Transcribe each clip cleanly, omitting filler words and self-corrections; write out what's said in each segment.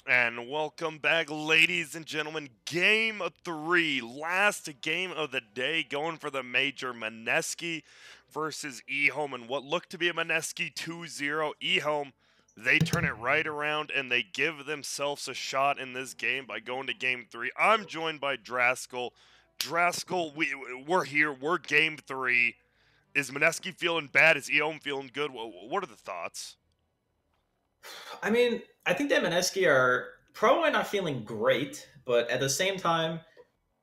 And welcome back, ladies and gentlemen. Game 3, last game of the day, going for the major. Mineski versus Ehome, and what looked to be a Mineski 2-0. Ehome, they turn it right around, and they give themselves a shot in this game by going to game 3. I'm joined by Draskell. Draskell, we're here. We're game 3. Is Mineski feeling bad? Is Ehome feeling good? What are the thoughts? I mean, I think that Mineski are probably not feeling great, but at the same time,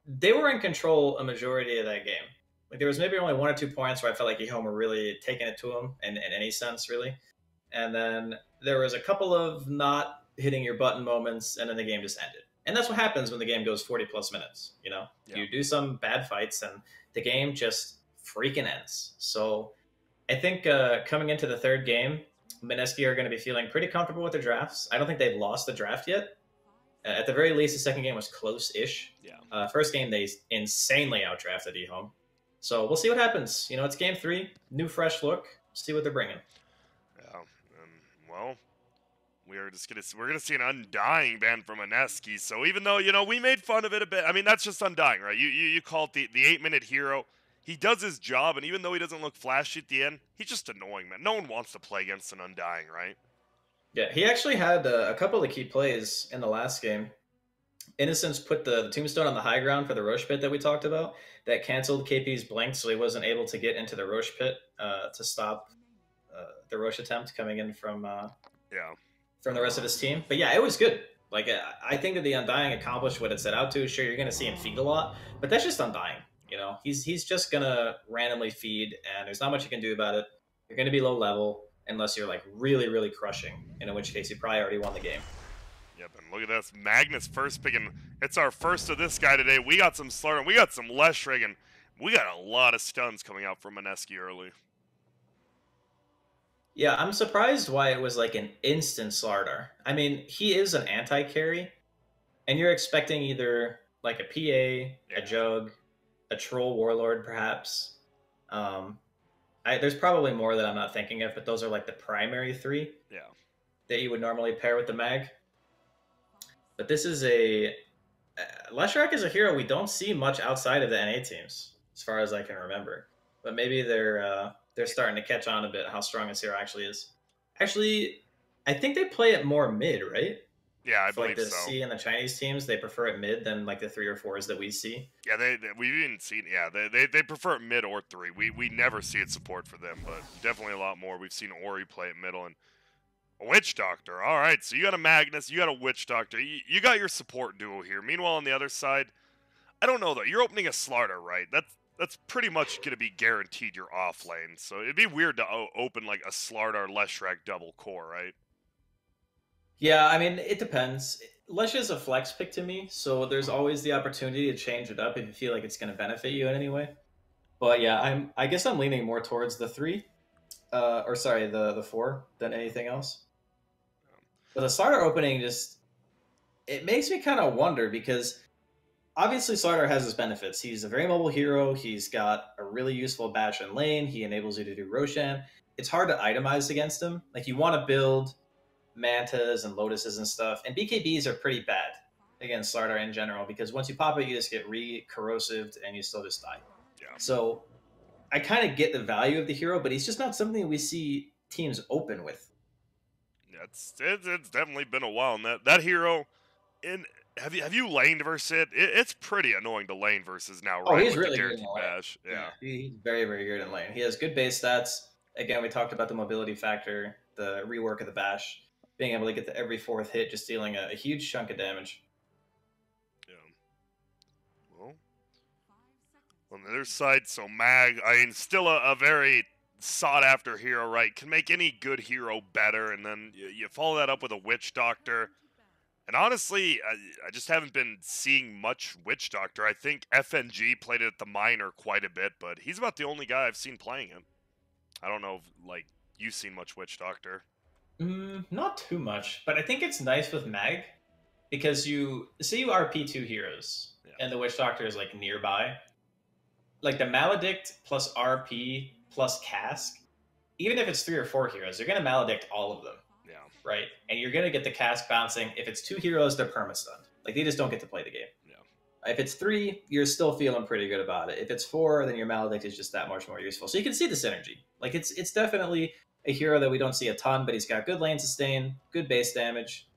they were in control a majority of that game. Like there was maybe only 1 or 2 points where I felt like Ehome were really taking it to him in any sense, really. And then there was a couple of not hitting your button moments, and then the game just ended. And that's what happens when the game goes 40 plus minutes. You know, Yeah. you do some bad fights, and the game just freaking ends. So I think coming into the third game, Mineski are going to be feeling pretty comfortable with their drafts. I don't think they've lost the draft yet. At the very least, the second game was close-ish. Yeah. First game, they insanely outdrafted Ehome. So we'll see what happens. You know, it's game 3, new fresh look. See what they're bringing. Yeah. Well, we're gonna see an undying ban from Mineski. So even though we made fun of it a bit, I mean that's just undying, right? You call it the 8-minute hero. He does his job, and even though he doesn't look flashy at the end, he's just annoying, man. No one wants to play against an undying, right? Yeah, he actually had a couple of key plays in the last game. Innocence put the tombstone on the high ground for the Roche pit that we talked about. That canceled KP's blink, so he wasn't able to get into the Roche pit to stop the Roche attempt coming in Yeah. from the rest of his team. But yeah, it was good. Like I think that the Undying accomplished what it set out to. Sure, you're going to see him feed a lot, but that's just Undying. You know, he's just gonna randomly feed, and there's not much you can do about it. You're going to be low level unless you're like really crushing, in which case you probably already won the game. Yep, and look at this. Magnus first picking. It's our first of this guy today. We got some Slaughter, we got some Leshrig, and we got a lot of stuns coming out from Mineski early. Yeah, I'm surprised why it was like an instant Slardar. I mean, he is an anti-carry, and you're expecting either like a PA, a Jug, a Troll Warlord, perhaps. There's probably more that I'm not thinking of, but those are like the primary 3 Yeah. that you would normally pair with the Mag. But this is a Leshrac is a hero we don't see much outside of the NA teams, as far as I can remember. But maybe they're starting to catch on a bit how strong this hero actually is. Actually, I think they play it more mid, right? Yeah, I For like believe the so. C and the Chinese teams, they prefer it mid than like the 3 or 4s that we see. Yeah, we've even seen. Yeah, they prefer it mid or 3. We never see it support for them, but definitely a lot more. We've seen Ori play it middle and a Witch Doctor. All right, so you got a Magnus, you got a Witch Doctor. You got your support duo here. Meanwhile, on the other side, I don't know though. You're opening a Slardar, right? That's pretty much going to be guaranteed your off lane. So it'd be weird to open like a Slardar Leshrac double core, right? Yeah, I mean, it depends. Lesh is a flex pick to me, so there's always the opportunity to change it up if you feel like it's going to benefit you in any way. But yeah, I guess I'm leaning more towards the 3, or sorry, the 4 than anything else. But the starter opening just it makes me kind of wonder because obviously Slardar has his benefits. He's a very mobile hero. He's got a really useful bash in lane. He enables you to do Roshan. It's hard to itemize against him. Like you want to build mantas and lotuses and stuff, and BKBs are pretty bad against Slardar in general because once you pop it, you just get re-corrosived and you still just die. Yeah. So I kind of get the value of the hero, but he's just not something we see teams open with. Yeah, it's definitely been a while. And that hero, in have you laned versus it? It's pretty annoying to lane versus now, Oh, right? he's With the really good in guaranteed the lane. bash. Yeah, Yeah. he's very good in lane. He has good base stats. Again, we talked about the mobility factor, the rework of the bash, being able to get to every 4th hit, just dealing a huge chunk of damage. Yeah. Well, on the other side, so Mag, I mean, still a very sought after hero, right? Can make any good hero better, and then you follow that up with a Witch Doctor. And honestly, I just haven't been seeing much Witch Doctor. I think FNG played it at the minor quite a bit, but he's about the only guy I've seen playing him. I don't know if, like, you've seen much Witch Doctor. Not too much, but I think it's nice with Mag because you say you RP 2 heroes, Yeah. and the Witch Doctor is like nearby. Like the Maledict plus RP plus Cask, even if it's 3 or 4 heroes, you're gonna Maledict all of them. Yeah. right? And you're going to get the cast bouncing. If it's 2 heroes, they're perma-stunned. Like, they just don't get to play the game. Yeah. If it's 3, you're still feeling pretty good about it. If it's 4, then your Maledict is just that much more useful. So you can see the synergy. Like, it's definitely a hero that we don't see a ton, but he's got good lane sustain, good base damage,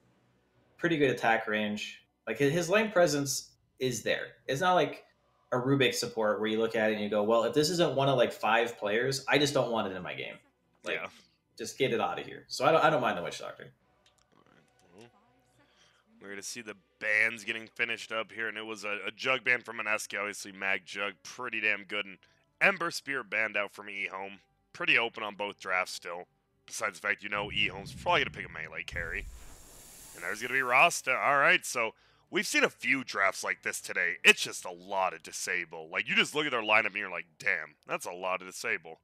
pretty good attack range. Like, his lane presence is there. It's not like a Rubik support where you look at it and you go, well, if this isn't one of like 5 players, I just don't want it in my game. Like, Yeah. just get it out of here. So I don't mind the Witch Doctor. Well, we're going to see the bans getting finished up here, and it was a Jug ban from Mineski, obviously Mag Jug, pretty damn good, and Ember Spear banned out from Ehome. Pretty open on both drafts still, besides the fact Ehome's probably going to pick a melee carry. And there's going to be Rasta. All right, so we've seen a few drafts like this today. It's just a lot of disable. Like, you just look at their lineup and you're like, damn, that's a lot of disable.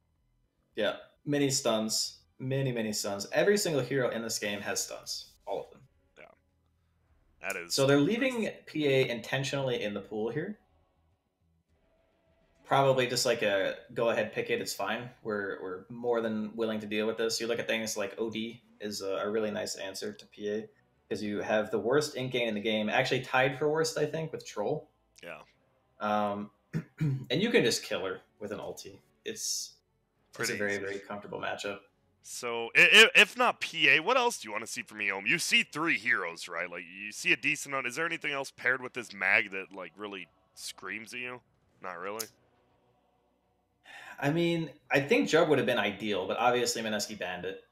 Yeah, many stuns. Many stuns. Every single hero in this game has stuns. All of them. Yeah. That is. So they're leaving PA intentionally in the pool here. Probably just like a go ahead, pick it, it's fine. We're more than willing to deal with this. You look at things like OD is a really nice answer to PA because you have the worst ink gain in the game, actually tied for worst, I think, with Troll. Yeah. And you can just kill her with an ulti. It's a very, easy. very comfortable matchup. So, if not PA, what else do you want to see from Ehome? You see 3 heroes, right? Like, you see a decent amount. Is there anything else paired with this mag that, like, really screams at you? Not really? I mean, I think Jug would have been ideal, but obviously Mineski banned it.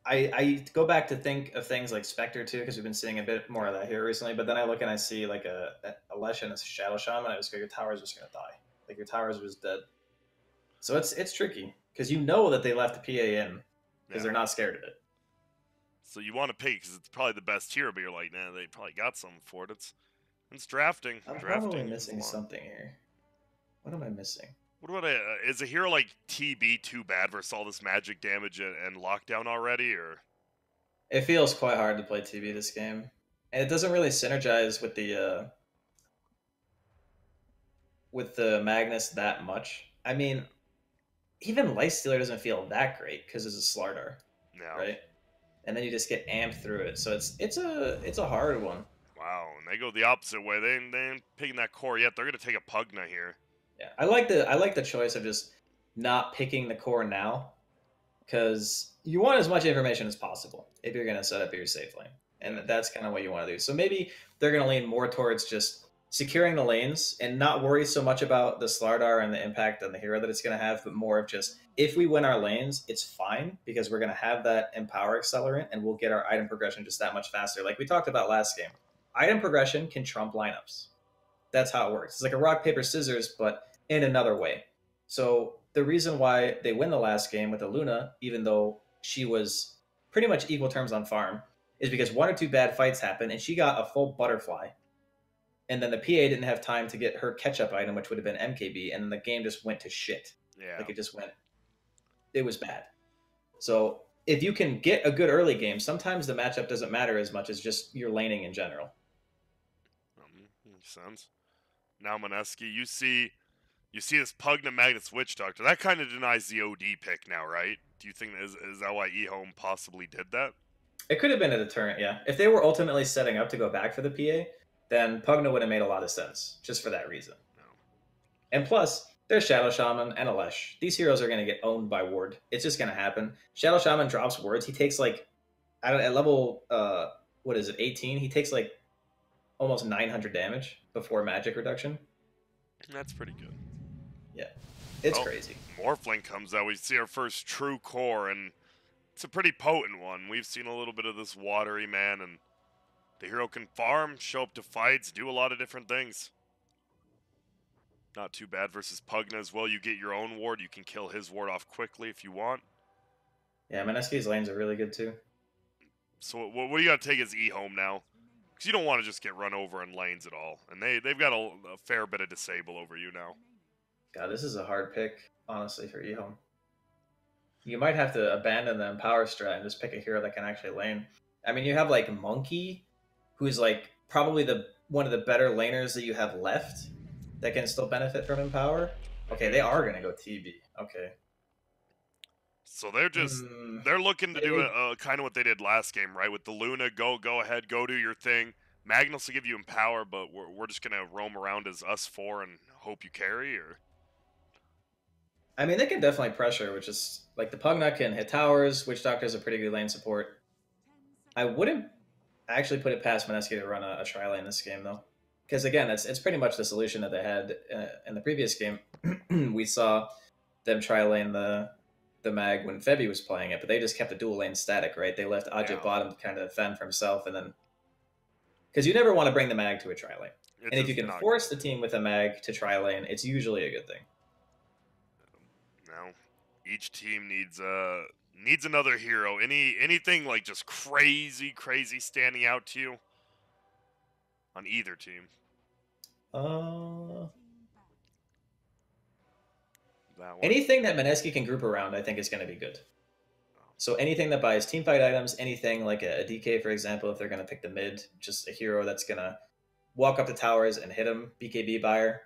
I go back to think of things like Spectre too, because we've been seeing a bit more of that here recently, but then I look and I see like a Lesh and a Shadow Shaman, I just go, your tower's just going to die. Like, your tower's just dead. So it's tricky, because you know that they left the PA in, because they're not scared of it. So you want to pick because it's probably the best hero, but you're like, nah, they probably got something for it. It's drafting. I'm drafting. probably missing something here. What am I missing? What about is a hero like TB too bad versus all this magic damage and lockdown already, or? It feels quite hard to play TB this game, and it doesn't really synergize with the Magnus that much. I mean, even Lifestealer doesn't feel that great because it's a Slardar, right? And then you just get amped through it, so it's a hard one. Wow, and they go the opposite way. They ain't picking that core yet. They're gonna take a Pugna here. Yeah, I like the choice of just not picking the core now, because you want as much information as possible if you're gonna set up your safe lane, and that's kind of what you want to do. So maybe they're gonna lean more towards just securing the lanes and not worry so much about the Slardar and the impact on the hero that it's going to have, but more of just, if we win our lanes, it's fine because we're going to have that Empower accelerant and we'll get our item progression just that much faster. Like we talked about last game, item progression can trump lineups. That's how it works. It's like a rock, paper, scissors, but in another way. So the reason why they win the last game with the Luna, even though she was pretty much equal terms on farm, is because 1 or 2 bad fights happened and she got a full butterfly. And then the PA didn't have time to get her catch-up item, which would have been MKB, and the game just went to shit. Yeah. Like, it was bad. So if you can get a good early game, sometimes the matchup doesn't matter as much as just your laning in general. Makes sense. Now, Mineski, you see this Pugna Magnus Witch Doctor. That kind of denies the OD pick now, right? Do you think is that why Ehome possibly did that? It could have been a deterrent, yeah. If they were ultimately setting up to go back for the PA, then Pugna would have made a lot of sense, just for that reason. No. And plus, there's Shadow Shaman and a Lesh. These heroes are going to get owned by Ward. It's just going to happen. Shadow Shaman drops wards. He takes like, at level, 18? He takes like almost 900 damage before magic reduction. That's pretty good. Yeah, it's crazy. Morphling comes out. We see our first true core, and it's a pretty potent one. We've seen a little bit of this watery man, and the hero can farm, show up to fights, do a lot of different things. Not too bad versus Pugna as well. You get your own ward. You can kill his ward off quickly if you want. Yeah, Mineski's lanes are really good too. So what do you got to take as Ehome now? Because you don't want to just get run over in lanes at all. And they've got a fair bit of disable over you now. God, this is a hard pick, honestly, for Ehome. You might have to abandon the Empower strat and just pick a hero that can actually lane. I mean, you have like Monkey, who's like probably one of the better laners that you have left that can still benefit from Empower. Okay, they are going to go TB. Okay. So they're just Mm, they're looking to do they, a kind of what they did last game, right? With the Luna, go ahead, go do your thing. Magnus will give you empower, but we're just gonna roam around as us four and hope you carry. Or I mean, they can definitely pressure, which is like the Pugna can hit towers, Witch Doctor is a pretty good lane support. I wouldn't actually put it past Mineski to run a tri lane this game though, because again, it's pretty much the solution that they had in the previous game. We saw them tri lane the mag when Febby was playing it, but they just kept the dual lane static, right? They left Ajit yeah, bottom to kind of fend for himself, and then because you never want to bring the mag to a tri lane, it's and if you just can not force good. the team with a mag to tri lane, it's usually a good thing. Now, each team needs another hero. Anything like just crazy standing out to you on either team. Uh, That one. Anything that Mineski can group around, I think is going to be good. So anything that buys team fight items, anything like a DK, for example, if they're going to pick the mid, just a hero that's going to walk up the towers and hit them, BKB buyer.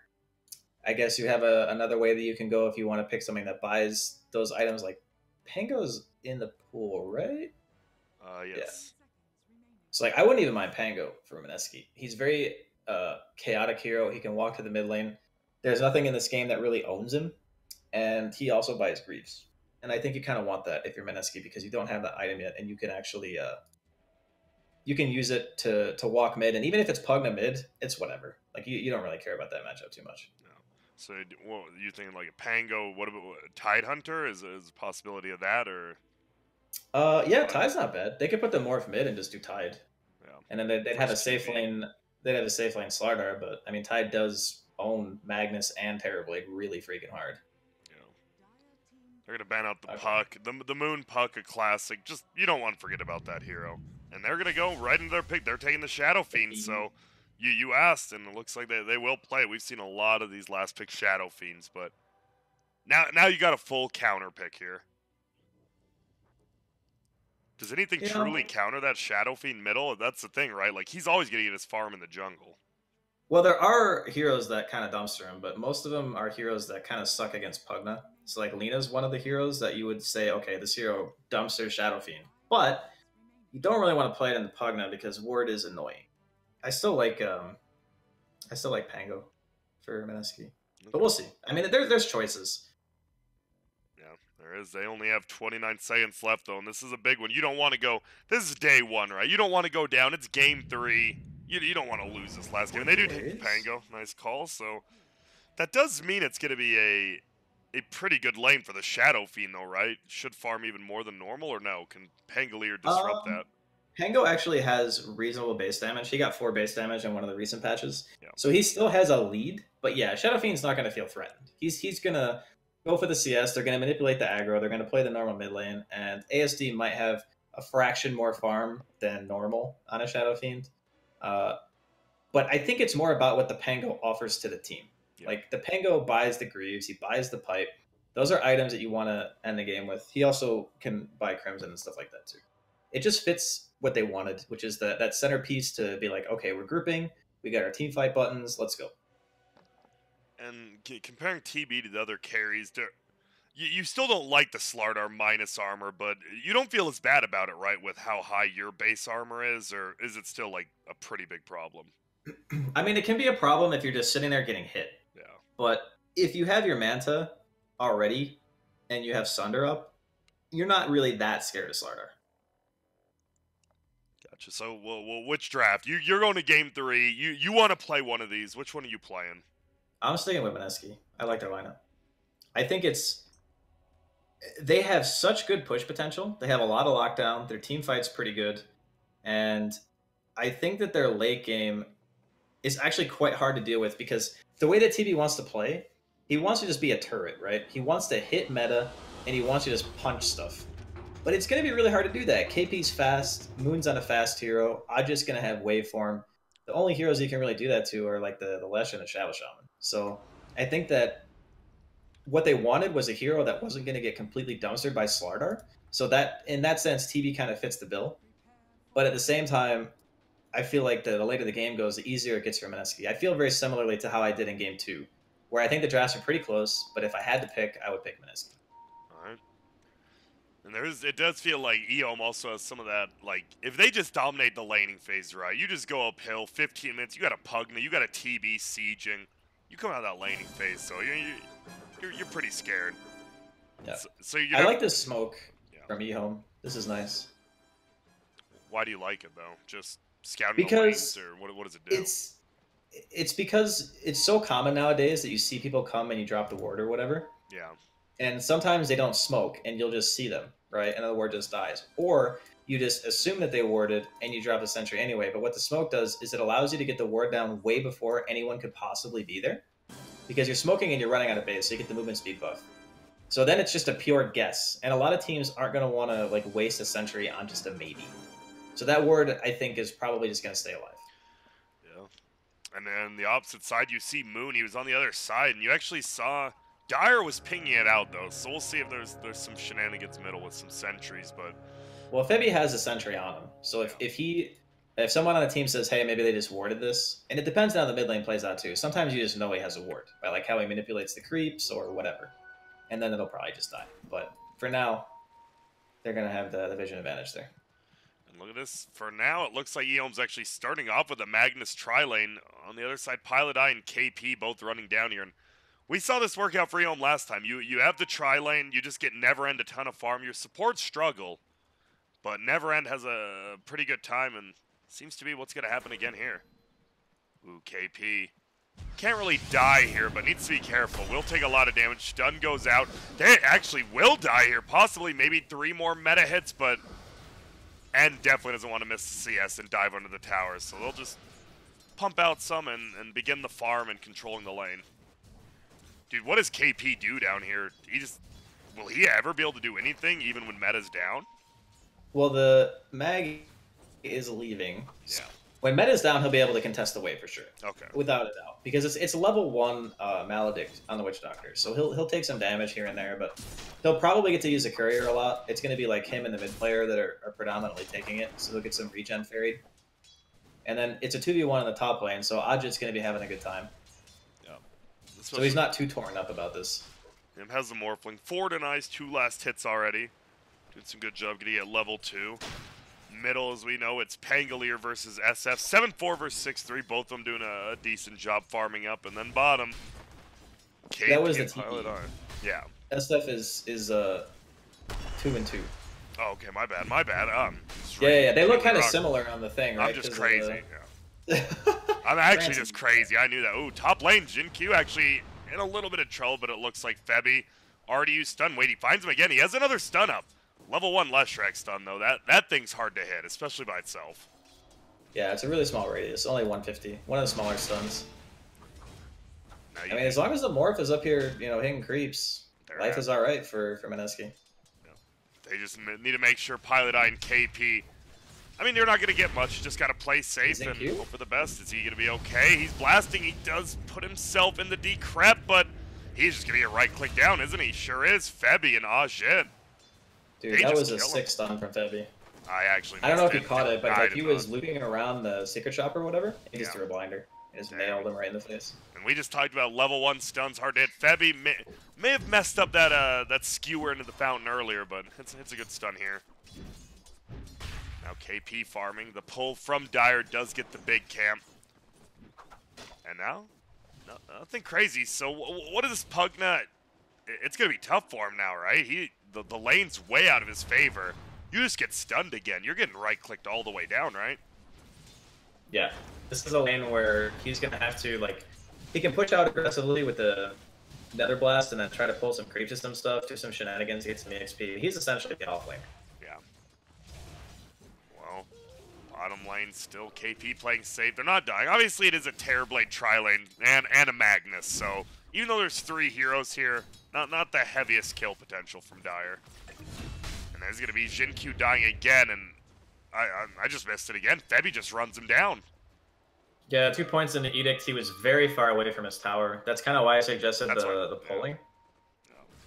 I guess you have another way that you can go if you want to pick something that buys those items. Like Pango's in the pool, right? Yeah. Yes. So like I wouldn't even mind Pango for Mineski. He's very chaotic hero. He can walk to the mid lane. There's nothing in this game that really owns him, and he also buys Greaves. And I think you kind of want that if you're Mineski because you don't have that item yet, and you can actually you can use it to walk mid, and even if it's Pugna mid, it's whatever. Like you don't really care about that matchup too much. No. So, what you thinking? Like a Pango? What about Tide Hunter? Is a possibility of that or? Yeah, Tide's not bad. They could put the morph mid and just do Tide, Yeah. and then they'd have a safe lane. They'd have a safe lane Slardar, but I mean Tide does own Magnus and Terrorblade really freaking hard. You know, they're gonna ban out the Okay. Puck, the Moon Puck, a classic. Just you don't want to forget about that hero. And they're gonna go right into their pick. They're taking the Shadow Fiend. So you asked, and it looks like they will play. We've seen a lot of these last pick Shadow Fiends, but now you got a full counter pick here. Does anything Yeah. truly counter that Shadow Fiend middle? That's the thing, right? Like he's always gonna get his farm in the jungle. Well, there are heroes that kind of dumpster him, but most of them are heroes that kind of suck against Pugna. So like Lena's one of the heroes that you would say, okay, this hero dumpster Shadow Fiend, but you don't really want to play it in the Pugna because Ward is annoying. I still like Pango for Mineski, but we'll see. I mean, there's choices. Yeah, there is. They only have 29 seconds left, though, and this is a big one. You don't want to go. This is day one, right? You don't want to go down. It's game 3. You don't want to lose this last game. And they do take the Pango. Nice call. So that does mean it's going to be a pretty good lane for the Shadow Fiend, though, right? Should farm even more than normal, or no? Can Pangolier disrupt that? Pango actually has reasonable base damage. He got 4 base damage in one of the recent patches. Yeah. So he still has a lead. But yeah, Shadow Fiend's not going to feel threatened. He's going to go for the CS. They're going to manipulate the aggro. They're going to play the normal mid lane. And ASD might have a fraction more farm than normal on a Shadow Fiend. But I think it's more about what the Pango offers to the team. Yeah. Like the Pango buys the Greaves. He buys the Pipe. Those are items that you want to end the game with. He also can buy Crimson and stuff like that too. It just fits what they wanted, which is that centerpiece to be like, okay, we're grouping, we got our team fight buttons, let's go. And comparing TB to the other carries, you still don't like the Slardar minus armor, but you don't feel as bad about it, right, with how high your base armor is, or is it still like a pretty big problem? I mean, it can be a problem if you're just sitting there getting hit. Yeah. But if you have your Manta already and you have Sunder up, you're not really that scared of Slardar. Gotcha. So, well, which draft? You're going to game 3. You want to play one of these. Which one are you playing? I'm sticking with Mineski. I like their lineup. I think they have such good push potential. They have a lot of lockdown. Their team fight's pretty good. And I think that their late game is actually quite hard to deal with because the way that TB wants to play, he wants to just be a turret, right? He wants to hit meta, and he wants to just punch stuff. But it's going to be really hard to do that. KP's fast. Moon's on a fast hero. Ajit's going to have waveform. The only heroes you can really do that to are like the Lesh and the Shadow Shaman. So I think that what they wanted was a hero that wasn't going to get completely dumpstered by Slardar. So that, in that sense, TB kind of fits the bill. But at the same time, I feel like the later the game goes, the easier it gets for Mineski. I feel very similarly to how I did in game 2, where I think the drafts are pretty close, but if I had to pick, I would pick Mineski. All right. And it does feel like Ehome also has some of that, like, if they just dominate the laning phase, right, you just go uphill, 15 minutes, you got a Pugna, you got a TB sieging, you come out of that laning phase, so you're pretty scared. Yeah. So you I like this smoke yeah. from Ehome. This is nice. Why do you like it, though? Just scouting the lanes, Because or what does it do? it's because it's so common nowadays that you see people come and you drop the ward or whatever. Yeah. And sometimes they don't smoke and you'll just see them, right? And the ward just dies. Or you just assume that they warded and you drop the sentry anyway. But what the smoke does is it allows you to get the ward down way before anyone could possibly be there. Because you're smoking and you're running out of base, so you get the movement speed buff. So then it's just a pure guess. And a lot of teams aren't going to want to like waste a sentry on just a maybe. So that ward, I think, is probably just going to stay alive. Yeah. And then the opposite side, you see Moon. He was on the other side, and you actually saw Dire was pinging it out, though. So we'll see if there's some shenanigans middle with some sentries. But well, Febby has a sentry on him. So if someone on the team says, hey, maybe they just warded this, and it depends on how the mid lane plays out too. Sometimes you just know he has a ward by like how he manipulates the creeps or whatever. And then it'll probably just die. But for now, they're going to have the vision advantage there. And look at this. For now, it looks like Ehome's actually starting off with a Magnus tri-lane. On the other side, Pilot Eye and KP both running down here. And we saw this work out for Ehome last time. You have the tri-lane, you just get Neverend a ton of farm. Your supports struggle, but Neverend has a pretty good time, and seems to be what's going to happen again here. Ooh, KP. Can't really die here, but needs to be careful. Will take a lot of damage. Stun goes out. They actually will die here. Possibly maybe 3 more meta hits, but and definitely doesn't want to miss the CS and dive under the towers. So they'll just pump out some and begin the farm and controlling the lane. Dude, what does KP do down here? Will he ever be able to do anything even when meta's down? Well, the Mag is leaving. Yeah. When meta's down, he'll be able to contest the wave for sure. Okay. Without a doubt. Because it's level 1 Maledict on the Witch Doctor. So he'll take some damage here and there, but he'll probably get to use a courier a lot. It's going to be like him and the mid player that are predominantly taking it. So he'll get some regen ferried. And then it's a 2v1 in the top lane, so Ajit's going to be having a good time. Yeah. So he's not too torn up about this. Him has the Morphling. 4 denies, 2 last hits already. Doing some good job getting at level 2. Middle, as we know, it's Pangolier versus SF. 7-4 versus 6-3. Both of them doing a decent job farming up. And then bottom, KP that was the Pilot Eye. Yeah. SF is 2-2. Oh, okay, my bad. Yeah. They look kind of similar on the thing, right? I'm just crazy. Yeah. I'm actually just crazy. I knew that. Ooh, top lane, Jin Q actually in a little bit of trouble, but it looks like Febby already used stun. Wait, he finds him again. He has another stun up. Level 1 Leshrac stun, though. That thing's hard to hit, especially by itself. Yeah, it's a really small radius. Only 150. One of the smaller stuns. I mean, as long as the Morph is up here, hitting creeps, life is alright for Mineski. Yeah. They just need to make sure Pilot Eye and KP... I mean, you're not going to get much. You just got to play safe and hope for the best. Is he going to be okay? He's blasting. He does put himself in the decrep, but he's just going to get right-click down, isn't he? Sure is. Febby and Ajit. Dude, that was a sick stun from Febby. I don't know if he caught it, but like he was looping around the secret shop or whatever. He just threw a blinder. He just nailed him right in the face. And we just talked about level 1 stuns hard to hit. Febby may have messed up that skewer into the fountain earlier, but it's a good stun here. Now KP farming. The pull from Dire does get the big camp. And now, nothing crazy. So what is this Pugna? It's going to be tough for him now, right? The lane's way out of his favor. You just get stunned again. You're getting right-clicked all the way down, right? Yeah. This is a lane where he's going to have to, like... He can push out aggressively with the Nether Blast and then try to pull some creep system stuff, do some shenanigans, get some EXP. He's essentially the off laner. Yeah. Well, bottom lane still KP playing safe. They're not dying. Obviously, it is a Terrorblade tri-lane and a Magnus, so even though there's 3 heroes here, not the heaviest kill potential from Dire. And there's going to be Jin Q dying again, and I just missed it again. Febby just runs him down. Yeah, 2 points in the Edict. He was very far away from his tower. That's kind of why I suggested the pulling.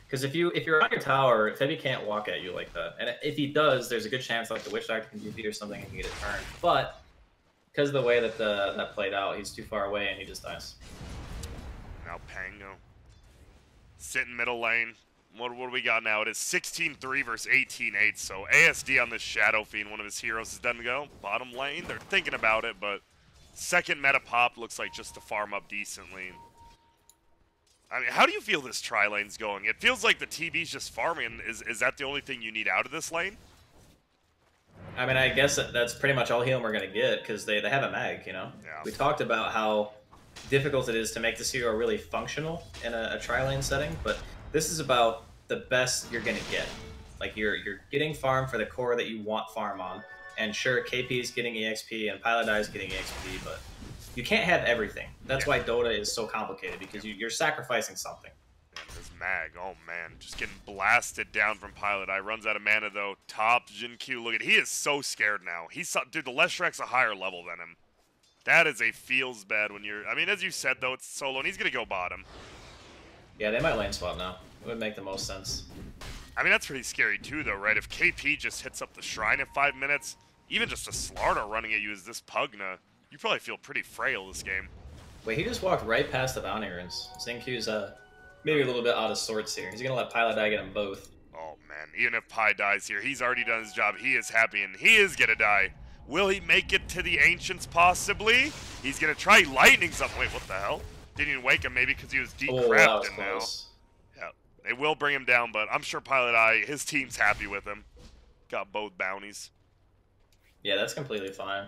Because if you're on your tower, Febby can't walk at you like that. And if he does, there's a good chance like the Witch Doctor can DP or something and can get a turn. But because of the way that that played out, he's too far away and he just dies. Now Pango. Sit in middle lane. What do we got now? It is 16-3 versus 18-8. So ASD on this Shadow Fiend, one of his heroes, is done to go. Bottom lane, they're thinking about it, but second meta pop looks like just to farm up decently. I mean, how do you feel this tri lane's going? It feels like the TB's just farming. Is that the only thing you need out of this lane? I mean, I guess that's pretty much all healing we're going to get, because they have a mag, you know? Yeah. We talked about how difficult it is to make this hero really functional in a tri-lane setting, but this is about the best you're going to get. Like, you're getting farm for the core that you want farm on, and sure, KP is getting EXP and Pilot Eye is getting EXP, but you can't have everything. That's why Dota is so complicated, because you're sacrificing something. Man, this mag, oh man, just getting blasted down from Pilot Eye. Runs out of mana though. Top Jin Q, look at, he is so scared now. Dude, the Leshrek's a higher level than him. That is a feels bad when you're, I mean, as you said though, it's solo and he's gonna go bottom. Yeah, they might lane swap now. It would make the most sense. I mean, that's pretty scary too though, right? If KP just hits up the shrine in 5 minutes, even just a Slardar running at you as this Pugna, you probably feel pretty frail this game. Wait, he just walked right past the bounty runes. Xingqiu's maybe a little bit out of sorts here. He's gonna let Pilot Die get them both. Oh man, even if Pi dies here, he's already done his job. He is happy and he is gonna die. Will he make it to the Ancients possibly? He's gonna try lightning something. Wait, what the hell? Didn't even wake him, maybe because he was deep crapped in now. Yeah, they will bring him down, but I'm sure Pilot Eye, his team's happy with him. Got both bounties. Yeah, that's completely fine.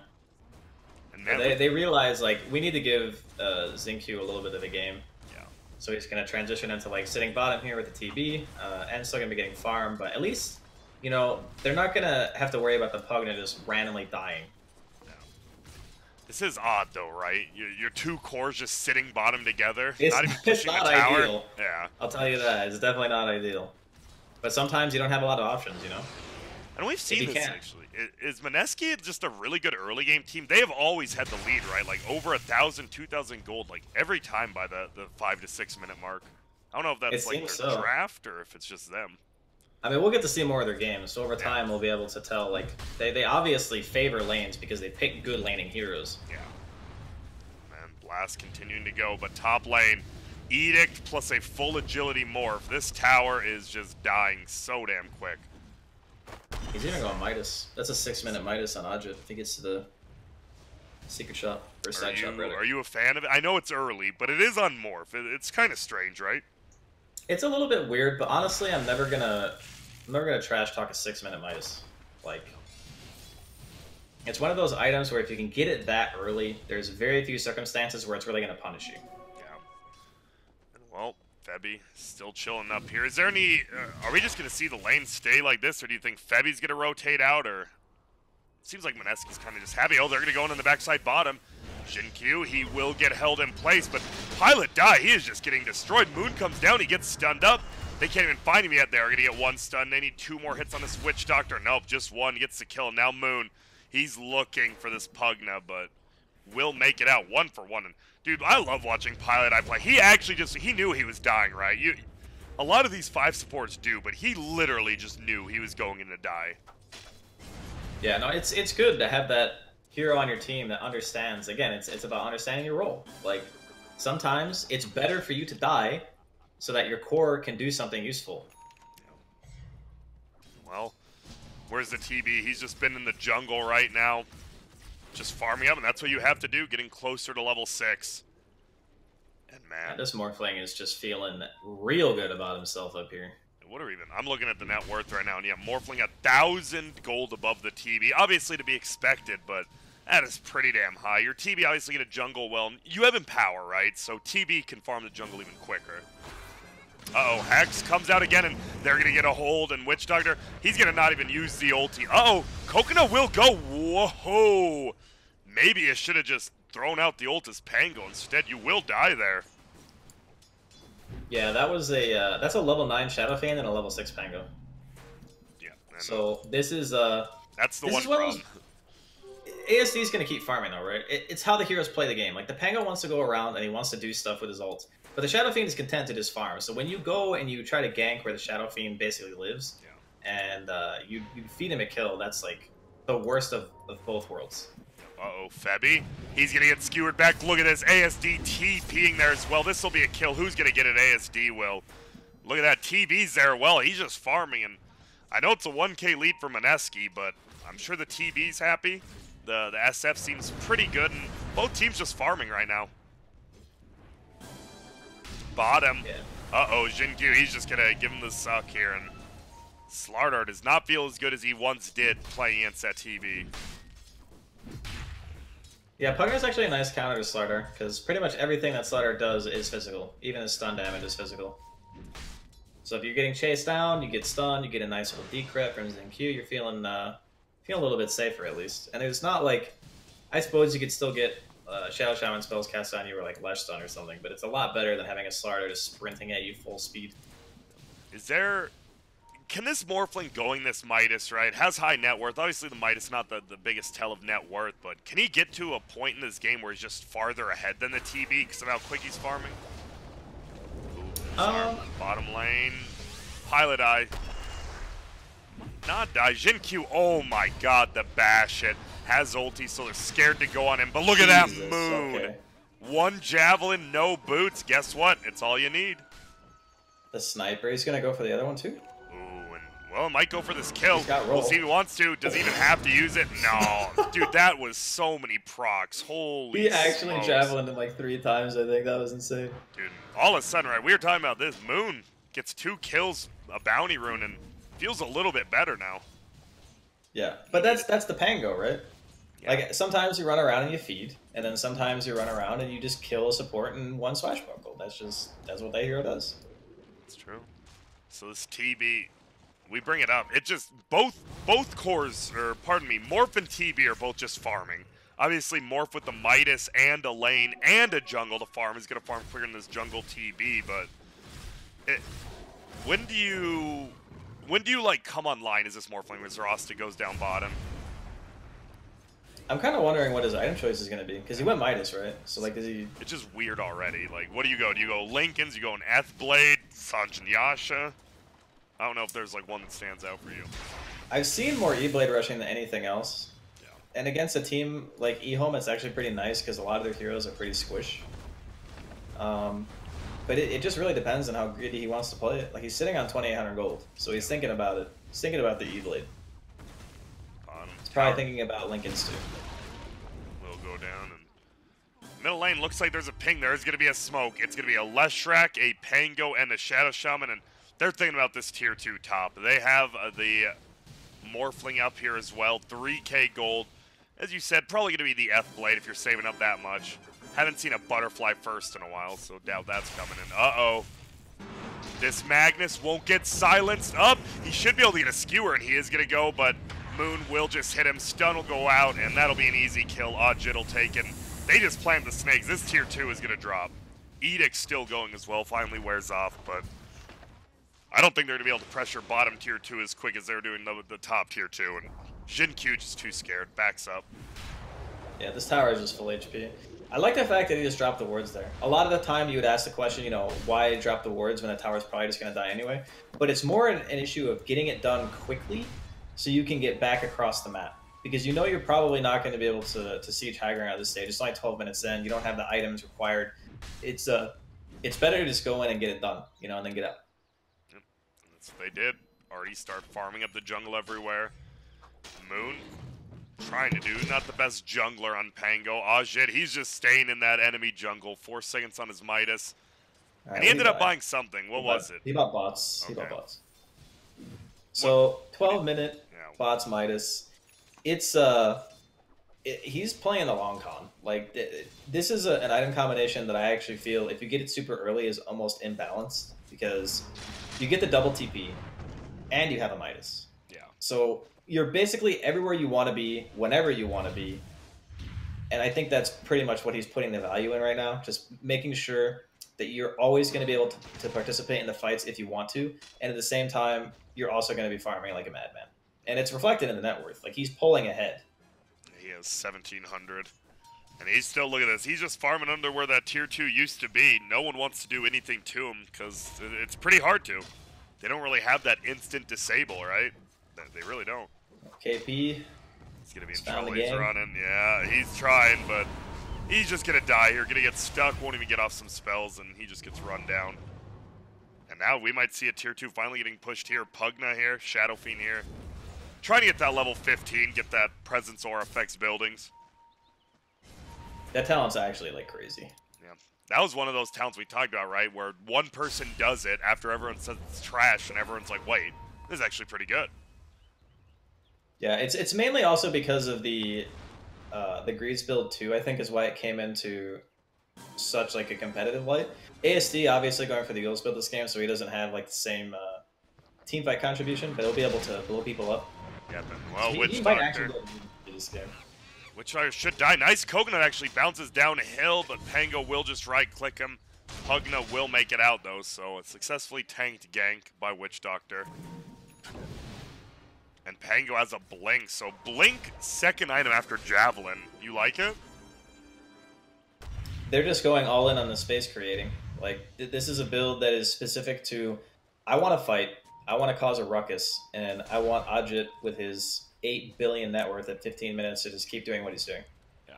And man, they realize, like, we need to give Xingqiu a little bit of a game. Yeah. So he's going to transition into, like, sitting bottom here with the TB, and still going to be getting farm, but at least, you know, they're not going to have to worry about the Pugna just randomly dying. Yeah. This is odd, though, right? Your two cores just sitting bottom together, It's not even pushing not the tower. ideal. Yeah. I'll tell you that. It's definitely not ideal. But sometimes you don't have a lot of options, you know? And we've seen this, actually. Is Mineski just a really good early game team? They have always had the lead, right? Like, over 1,000, 2,000 gold, like, every time by the 5 to 6 minute mark. I don't know if that's, like, their draft or if it's just them. I mean, we'll get to see more of their games, so over time we'll be able to tell, like, they obviously favor lanes because they pick good laning heroes. Yeah. Man, Blast continuing to go, but top lane, Edict plus a full agility morph. This tower is just dying so damn quick. He's even going Midas. That's a 6-minute Midas on Ajit if he gets to the secret shop, or side shop, rather. Are you a fan of it? I know it's early, but it is on morph. It's kind of strange, right? It's a little bit weird, but honestly, I'm never gonna trash talk a 6-minute Midas. Like, it's one of those items where if you can get it that early, there's very few circumstances where it's really gonna punish you. Yeah. And well, Febby still chilling up here. Is there any? Are we just gonna see the lane stay like this, or do you think Febby's gonna rotate out? Or it seems like Mineski's kind of just happy. Oh, they're gonna go in on the backside bottom. Jin-Q, he will get held in place, but Pilot Die, he is just getting destroyed. Moon comes down, he gets stunned up. They can't even find him yet. They're gonna get one stun. They need 2 more hits on this Witch Doctor. Nope, just one gets the kill. Now Moon, he's looking for this Pugna, but will make it out 1 for 1. And dude, I love watching Pilot Eye play. He actually he knew he was dying, right? A lot of these 5 supports do, but he literally just knew he was going in to die. Yeah, no, it's good to have that hero on your team that understands. Again, it's about understanding your role. Like, sometimes it's better for you to die so that your core can do something useful. Well, where's the TB? He's just been in the jungle right now, just farming up, and that's what you have to do, getting closer to level 6. And man, this Morphling is just feeling real good about himself up here. What are even? I'm looking at the net worth right now, and yeah, Morphling 1,000 gold above the TB. Obviously to be expected, but that is pretty damn high. Your TB obviously going to jungle well. You have Empower, right? So TB can farm the jungle even quicker. Uh-oh, Hex comes out again, and they're going to get a hold, and Witch Doctor, he's going to not even use the ulti. Uh-oh, Coconut will go. Whoa. Maybe it should have just thrown out the ult as Pango. Instead, you will die there. Yeah, that was that's a level 9 Shadow Fan and a level 6 Pango. Yeah. So this is that's the one problem. ASD is going to keep farming though, right? It's how the heroes play the game. Like, the Pango wants to go around and he wants to do stuff with his ult. But the Shadow Fiend is content to just farm. So when you go and you try to gank where the Shadow Fiend basically lives, and you feed him a kill, that's like the worst of both worlds. Uh-oh, Febby. He's going to get skewered back. Look at this. ASD TPing there as well. This will be a kill. Who's going to get it? ASD will. Look at that, TB's there. Well, he's just farming, and I know it's a 1K lead for Mineski, but I'm sure the TB's happy. The SF seems pretty good, and both teams just farming right now. Bottom. Yeah. Uh-oh, Jinkyu, he's just gonna give him the suck here, and Slardar does not feel as good as he once did playing against that TB. Yeah, Pugner's actually a nice counter to Slardar, because pretty much everything that Slardar does is physical. Even his stun damage is physical. So if you're getting chased down, you get stunned, you get a nice little decrit from Jinkyu, you're feeling a little bit safer at least. And it's not like, I suppose you could still get Shadow Shaman spells cast on you or like Lesh Stun or something, but it's a lot better than having a Slardar just sprinting at you full speed. Can this Morphling going this Midas, right, has high net worth. Obviously the Midas not the biggest tell of net worth, but can he get to a point in this game where he's just farther ahead than the TB because of how quick he's farming? Bottom lane. Pilot Eye. Not die. Jinkyu, oh my god, the bash it. Has ulti, so they're scared to go on him. But look at that moon. Okay. One javelin, no boots. Guess what? It's all you need. The sniper, he's gonna go for the other one too? Ooh, and well, might go for this kill. We'll see if he wants to. Does he even have to use it? No. Dude, that was so many procs. Holy He actually smokes. javelined him like 3 times, I think. That was insane. Dude, all of a sudden, right, we were talking about this. Moon gets 2 kills, a bounty rune, and feels a little bit better now. Yeah, but that's the Pango, right? Yeah. Like, sometimes you run around and you feed, and then sometimes you run around and you just kill a support in one swashbuckle. That's what that hero does. That's true. So this TB, we bring it up. It just, both cores, or pardon me, Morph and TB are both just farming. Obviously, Morph with the Midas and a lane and a jungle to farm is going to farm quicker than this jungle TB, but when do you like come online as this Morphling when Zoroasta goes down bottom? I'm kind of wondering what his item choice is going to be, because he went Midas, right? So, like, is he... It's just weird already. Like, what do you go? Do you go Linken's? You go an Blade, Sanjin Yasha? I don't know if there's, like, one that stands out for you. I've seen more E-Blade rushing than anything else. Yeah. And against a team like Ehome, it's actually pretty nice, because a lot of their heroes are pretty squish. But it just really depends on how greedy he wants to play it. Like, he's sitting on 2,800 gold, so he's thinking about it. He's thinking about the E-Blade. He's probably thinking about Linken's too. We'll go down, and middle lane looks like there's a ping. There's going to be a smoke. It's going to be a Leshrac, a Pango, and a Shadow Shaman, and they're thinking about this tier 2 top. They have the Morphling up here as well, 3k gold. As you said, probably going to be the Blade if you're saving up that much. Haven't seen a Butterfly first in a while, so doubt that's coming in. Uh-oh. This Magnus won't get silenced up. He should be able to get a skewer, and he is going to go, but Moon will just hit him. Stun will go out, and that'll be an easy kill. Jit will take it. They just plant the snakes. This tier 2 is going to drop. Edict's still going as well. Finally wears off, but I don't think they're going to be able to pressure bottom tier 2 as quick as they're doing the top tier 2. And Jinkyu just too scared. Backs up. Yeah, this tower is just full HP. I like the fact that he just dropped the wards there. A lot of the time you would ask the question, you know, why drop the wards when the tower's probably just going to die anyway? But it's more an issue of getting it done quickly so you can get back across the map. Because you know you're probably not going to be able to siege high ground at this stage. It's only 12 minutes in. You don't have the items required. It's better to just go in and get it done, you know, and then get out. Yep. That's what they did. Already start farming up the jungle everywhere. Moon trying to do, not the best jungler on Pango. Jit, he's just staying in that enemy jungle. 4 seconds on his Midas. Right, and he ended up buying something. What was it? He bought bots. Okay. He bought bots. So, 12-minute bots Midas. It's, he's playing the long con. Like, this is an item combination that I actually feel, if you get it super early, is almost imbalanced. Because you get the double TP, and you have a Midas. Yeah. So you're basically everywhere you want to be, whenever you want to be. And I think that's pretty much what he's putting the value in right now. Just making sure that you're always going to be able to participate in the fights if you want to. And at the same time, you're also going to be farming like a madman. And it's reflected in the net worth. Like, he's pulling ahead. He has 1,700. And he's still, look at this, he's just farming under where that tier 2 used to be. No one wants to do anything to him because it's pretty hard to. They don't really have that instant disable, right? They really don't. KP. He's going to be in trouble. He's running. Yeah, he's trying, but he's just going to die here. Going to get stuck, won't even get off some spells, and he just gets run down. And now we might see a tier 2 finally getting pushed here. Pugna here, Shadow Fiend here. Trying to get that level 15, get that Presence Aura affects buildings. That talent's actually like crazy. Yeah. That was one of those talents we talked about, right? Where one person does it after everyone says it's trash and everyone's like, wait, this is actually pretty good. Yeah, it's mainly also because of the Greaves build too, I think is why it came into such like a competitive light. ASD obviously going for the Eagles build this game, so he doesn't have like the same team fight contribution, but he'll be able to blow people up. Yeah, then, well, So Witch he Doctor. might actually be able to do this game. Witch Doctor should die. Nice Coconut actually bounces downhill, but Pango will just right-click him. Pugna will make it out, though, so it's successfully tanked gank by Witch Doctor. And Pango has a Blink, so Blink, second item after Javelin. You like it? They're just going all in on the space creating. Like, this is a build that is specific to, I want to fight, I want to cause a ruckus, and I want Ajit with his 8 billion net worth at 15 minutes to just keep doing what he's doing. Yeah.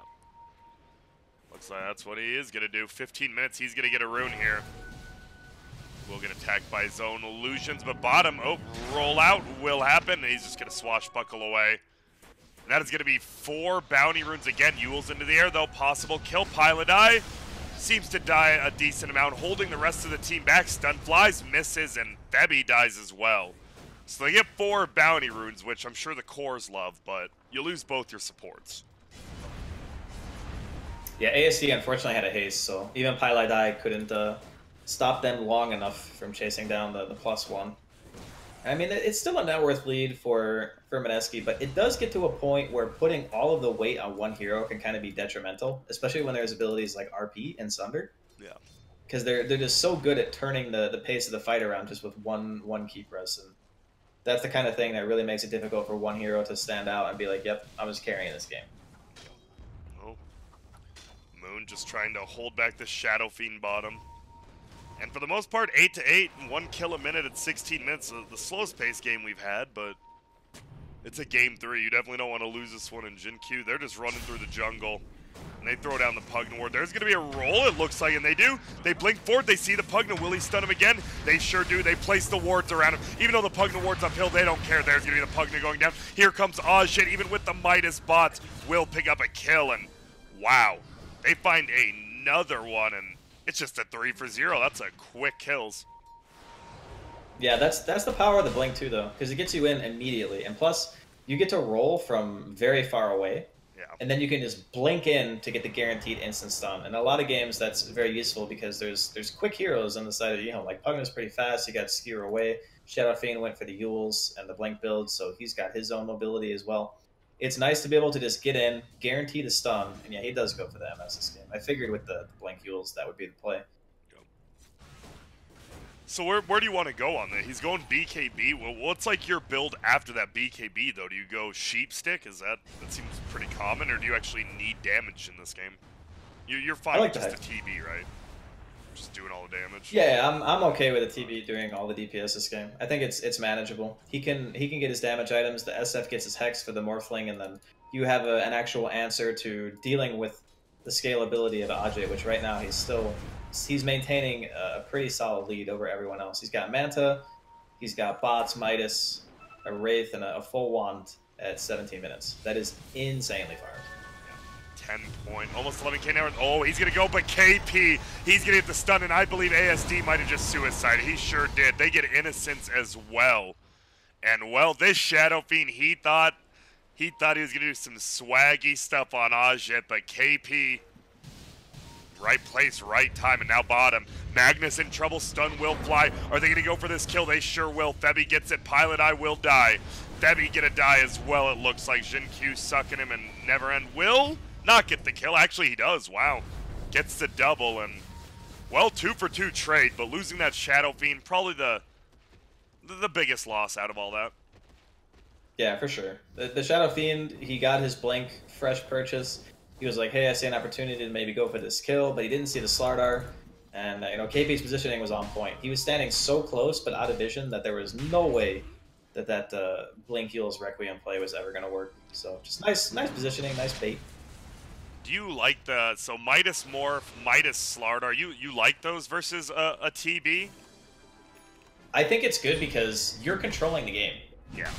Looks like that's what he is going to do. 15 minutes, he's going to get a rune here. Will get attacked by his own illusions, but bottom, roll out will happen, and he's just going to swashbuckle away. And that is going to be 4 bounty runes again. Yule's into the air, though. Possible kill. Pilot seems to die a decent amount, holding the rest of the team back. Stun flies, misses, and Febby dies as well. So they get 4 bounty runes, which I'm sure the cores love, but you lose both your supports. Yeah, ASD unfortunately had a haste, so even Pilot couldn't stop them long enough from chasing down the +1. I mean, it's still a net worth lead for Mineski, but it does get to a point where putting all of the weight on one hero can kind of be detrimental, especially when there's abilities like RP and Sunder. Yeah. Because they're just so good at turning the pace of the fight around just with one key press. And that's the kind of thing that really makes it difficult for one hero to stand out and be like, yep, I'm just carrying this game. Oh. Moon just trying to hold back the Shadow Fiend bottom. And for the most part, 8 to 8, 1 kill a minute at 16 minutes. The slowest pace game we've had, but it's a game 3. You definitely don't want to lose this one in Jin Q. They're just running through the jungle. And they throw down the Pugna ward. There's going to be a roll, it looks like, and they do. They blink forward. They see the Pugna. Will he stun him again? They sure do. They place the wards around him. Even though the Pugna ward's uphill, they don't care. There's going to be the Pugna going down. Here comes Ajit. Even with the Midas bots, will pick up a kill. And wow, they find another one, and it's just a 3 for 0. That's a quick kills. Yeah, that's the power of the blink too, though, because it gets you in immediately, and plus you get to roll from very far away. Yeah. And then you can just blink in to get the guaranteed instant stun. And a lot of games that's very useful because there's quick heroes on the side of, like Pugna's pretty fast. You got Skewer away. Shadow Fiend went for the Yules and the blink build, so he's got his own mobility as well. It's nice to be able to just get in, guarantee the stun, and yeah, he does go for the MS this game. I figured with the blink Yules that would be the play. So where do you want to go on that? He's going BKB. Well, what's like your build after that BKB though? Do you go sheep stick? That seems pretty common, or do you actually need damage in this game? You're fine with just a TB, right? Just doing all the damage. Yeah, I'm okay with a TB doing all the DPS this game. I think it's manageable. He can get his damage items. The SF gets his Hex for the Morphling, and then you have an actual answer to dealing with the scalability of Ajay, which right now he's maintaining a pretty solid lead over everyone else. He's got Manta, he's got bots, Midas, a Wraith, and a full wand at 17 minutes. That is insanely far. 10 point, almost 11k now. Oh, he's gonna go, but KP, he's gonna get the stun, and I believe ASD might have just suicided. He sure did. They get Innocence as well. And well, this Shadow Fiend, he thought he was gonna do some swaggy stuff on Ajit, but KP, right place, right time, and now bottom. Magnus in trouble, stun will fly. Are they going to go for this kill? They sure will. Febby gets it. Pilot will die. Febby gonna die as well, it looks like. Jin Q sucking him, and Neverend will not get the kill. Actually, he does. Wow. Gets the double, and, well, 2 for 2 trade, but losing that Shadow Fiend, probably the biggest loss out of all that. Yeah, for sure. The Shadow Fiend, he got his blink, fresh purchase. He was like, hey, I see an opportunity to maybe go for this kill, but he didn't see the Slardar. And, KP's positioning was on point. He was standing so close but out of vision that there was no way that Blink Heals Requiem play was ever going to work. So just nice positioning, nice bait. Do you like so Midas Morph, Midas Slardar, you like those versus a TB? I think it's good because you're controlling the game. Yeah.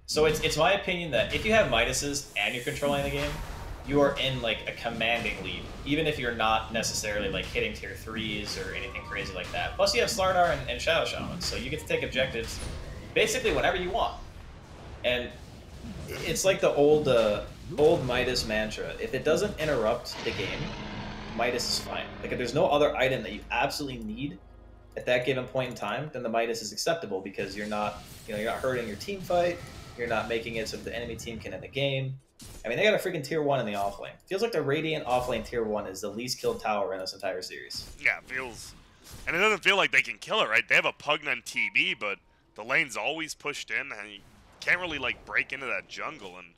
So it's my opinion that if you have Midases and you're controlling the game, you are in like a commanding lead, even if you're not necessarily like hitting tier 3s or anything crazy like that. Plus you have Slardar and Shadow Shaman, so you get to take objectives basically whenever you want. And it's like the old Midas mantra. If it doesn't interrupt the game, Midas is fine. Like if there's no other item that you absolutely need at that given point in time, then the Midas is acceptable because you're not, you're not hurting your team fight. You're not making it so the enemy team can end the game. I mean, they got a freaking tier 1 in the offlane. Feels like the Radiant offlane tier 1 is the least killed tower in this entire series. Yeah, it feels... And it doesn't feel like they can kill it, right? They have a Pugnan TB, but the lane's always pushed in, and you can't really, like, break into that jungle. And